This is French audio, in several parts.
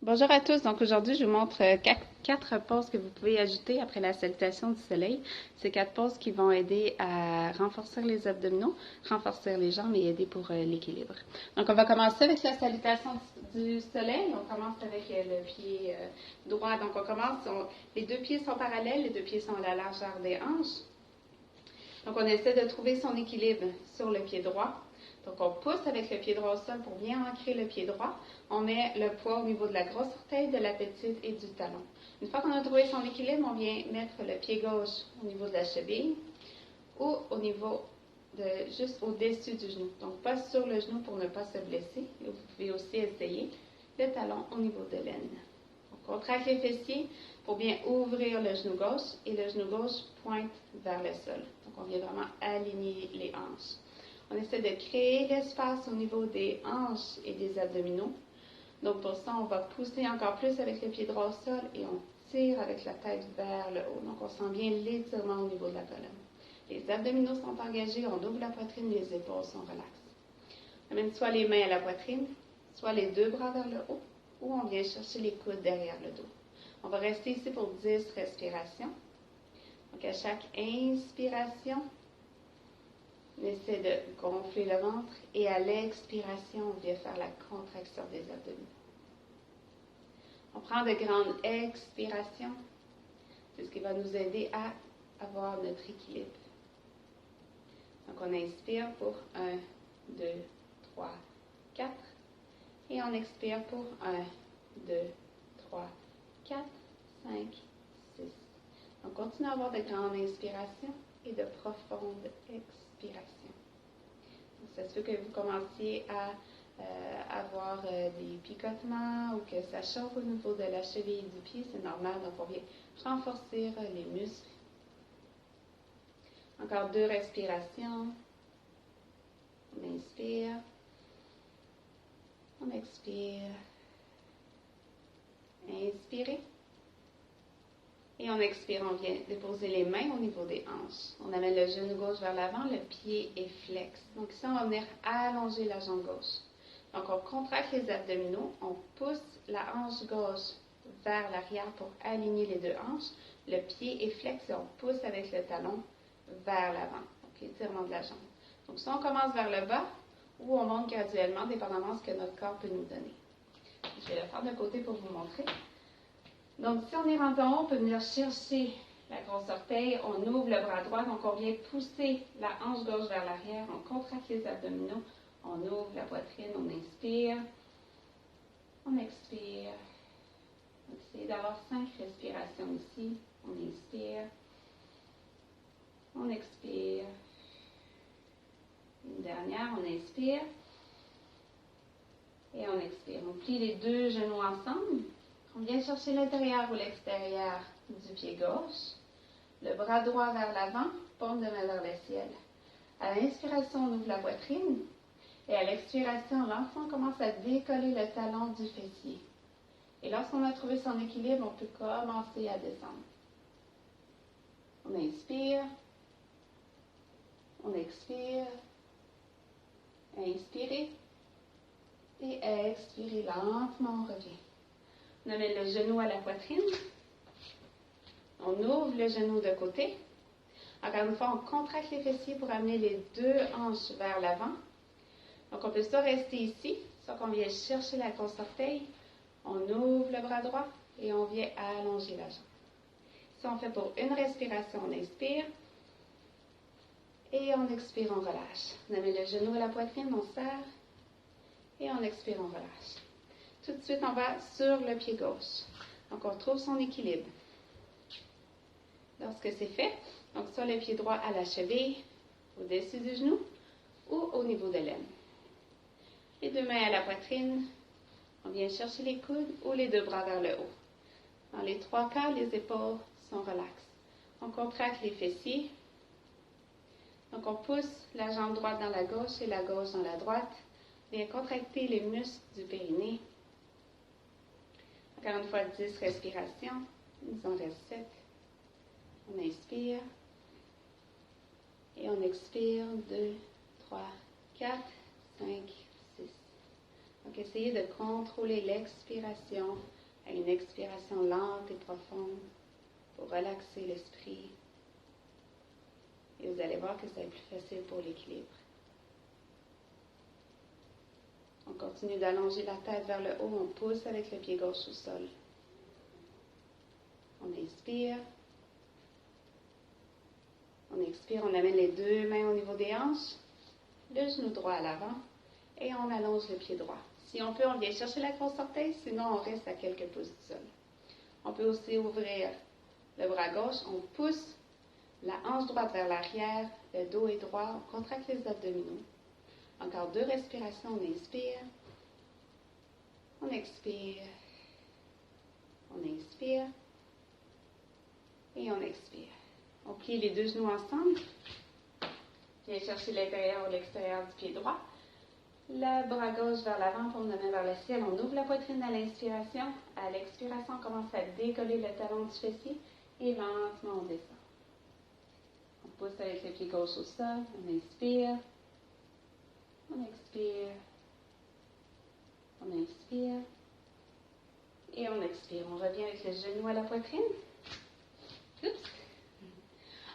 Bonjour à tous. Donc aujourd'hui, je vous montre quatre poses que vous pouvez ajouter après la salutation du soleil. C'est quatre poses qui vont aider à renforcer les abdominaux, renforcer les jambes et aider pour l'équilibre. Donc on va commencer avec la salutation du soleil. On commence avec le pied droit. Donc les deux pieds sont parallèles, les deux pieds sont à la largeur des hanches. Donc on essaie de trouver son équilibre sur le pied droit. Donc, on pousse avec le pied droit au sol pour bien ancrer le pied droit. On met le poids au niveau de la grosse orteil, de la petite et du talon. Une fois qu'on a trouvé son équilibre, on vient mettre le pied gauche au niveau de la cheville ou au niveau juste au-dessus du genou. Donc, pas sur le genou pour ne pas se blesser. Et vous pouvez aussi essayer le talon au niveau de l'aine. On contracte les fessiers pour bien ouvrir le genou gauche et le genou gauche pointe vers le sol. Donc, on vient vraiment aligner les hanches. On essaie de créer l'espace au niveau des hanches et des abdominaux. Donc pour ça, on va pousser encore plus avec le pied droit au sol et on tire avec la tête vers le haut. Donc on sent bien l'étirement au niveau de la colonne. Les abdominaux sont engagés, on ouvre la poitrine, les épaules sont relaxes. On amène soit les mains à la poitrine, soit les deux bras vers le haut, ou on vient chercher les coudes derrière le dos. On va rester ici pour 10 respirations. Donc à chaque inspiration, on essaie de gonfler le ventre et à l'expiration, on vient faire la contraction des abdominaux. On prend de grandes expirations. C'est ce qui va nous aider à avoir notre équilibre. Donc, on inspire pour 1, 2, 3, 4. Et on expire pour 1, 2, 3, 4, 5, 6. Donc, continuez à avoir de grandes inspirations et de profondes expirations. Donc, ça se peut que vous commenciez à avoir des picotements ou que ça chauffe au niveau de la cheville et du pied, c'est normal. Donc, on vient renforcer les muscles. Encore 2 respirations. On inspire. On expire. Inspirez. Et on expire, on vient déposer les mains au niveau des hanches. On amène le genou gauche vers l'avant, le pied est flex. Donc ici, on va venir allonger la jambe gauche. Donc on contracte les abdominaux, on pousse la hanche gauche vers l'arrière pour aligner les deux hanches. Le pied est flex et on pousse avec le talon vers l'avant. Donc étirement de la jambe. Donc soit on commence vers le bas ou on monte graduellement, dépendamment de ce que notre corps peut nous donner. Je vais le faire de côté pour vous montrer. Donc, si on est rendu en haut, on peut venir chercher la grosse orteil, on ouvre le bras droit, donc on vient pousser la hanche gauche vers l'arrière, on contracte les abdominaux, on ouvre la poitrine, on inspire, on expire. On va essayer d'avoir 5 respirations ici. On inspire, on expire. Une dernière, on inspire et on expire. On plie les deux genoux ensemble. On vient chercher l'intérieur ou l'extérieur du pied gauche. Le bras droit vers l'avant, paume de main vers le ciel. À l'inspiration, on ouvre la poitrine. Et à l'expiration, l'enfant commence à décoller le talon du fessier. Et lorsqu'on a trouvé son équilibre, on peut commencer à descendre. On inspire. On expire. Inspirez. Et expirez lentement, on revient. On amène le genou à la poitrine. On ouvre le genou de côté. Encore une fois, on contracte les fessiers pour amener les deux hanches vers l'avant. Donc, on peut soit rester ici, soit qu'on vient chercher la grosse orteil. On ouvre le bras droit et on vient allonger la jambe. Si on fait pour une respiration, on inspire. Et on expire, on relâche. On amène le genou à la poitrine, on serre. Et on expire, on relâche. Tout de suite, on va sur le pied gauche. Donc, on trouve son équilibre. Lorsque c'est fait, donc soit le pied droit à la cheville, au-dessus du genou, ou au niveau de l'aine. Les deux mains à la poitrine, on vient chercher les coudes ou les deux bras vers le haut. Dans les 3 cas, les épaules sont relaxes. On contracte les fessiers. Donc, on pousse la jambe droite dans la gauche et la gauche dans la droite. On vient contracter les muscles du périnée. Encore une fois, 10 respirations. Il nous en reste 7. On inspire. Et on expire. 2, 3, 4, 5, 6. Donc, essayez de contrôler l'expiration à une expiration lente et profonde pour relaxer l'esprit. Et vous allez voir que ça va être plus facile pour l'équilibre. On continue d'allonger la tête vers le haut. On pousse avec le pied gauche au sol. On inspire. On expire. On amène les deux mains au niveau des hanches. Le genou droit à l'avant. Et on allonge le pied droit. Si on peut, on vient chercher la grosse orteil. Sinon, on reste à quelques pouces du sol. On peut aussi ouvrir le bras gauche. On pousse la hanche droite vers l'arrière. Le dos est droit. On contracte les abdominaux. Encore 2 respirations. On inspire. On expire. On inspire. Et on expire. On plie les 2 genoux ensemble. Viens chercher l'intérieur ou l'extérieur du pied droit. Le bras gauche vers l'avant, paume de main vers le ciel. On ouvre la poitrine à l'inspiration. À l'expiration, on commence à décoller le talon du fessier. Et lentement, on descend. On pousse avec le pied gauche au sol. On inspire. On expire. On inspire. Et on expire. On revient avec le genou à la poitrine. Oups.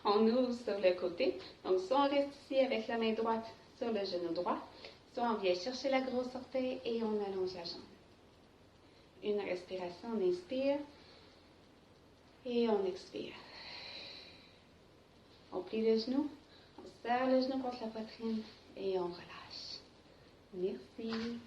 On ouvre sur le côté. Donc, soit on reste ici avec la main droite sur le genou droit, soit on vient chercher la grosse orteil et on allonge la jambe. Une respiration, on inspire et on expire. On plie le genou, on serre le genou contre la poitrine et on relâche. Merci.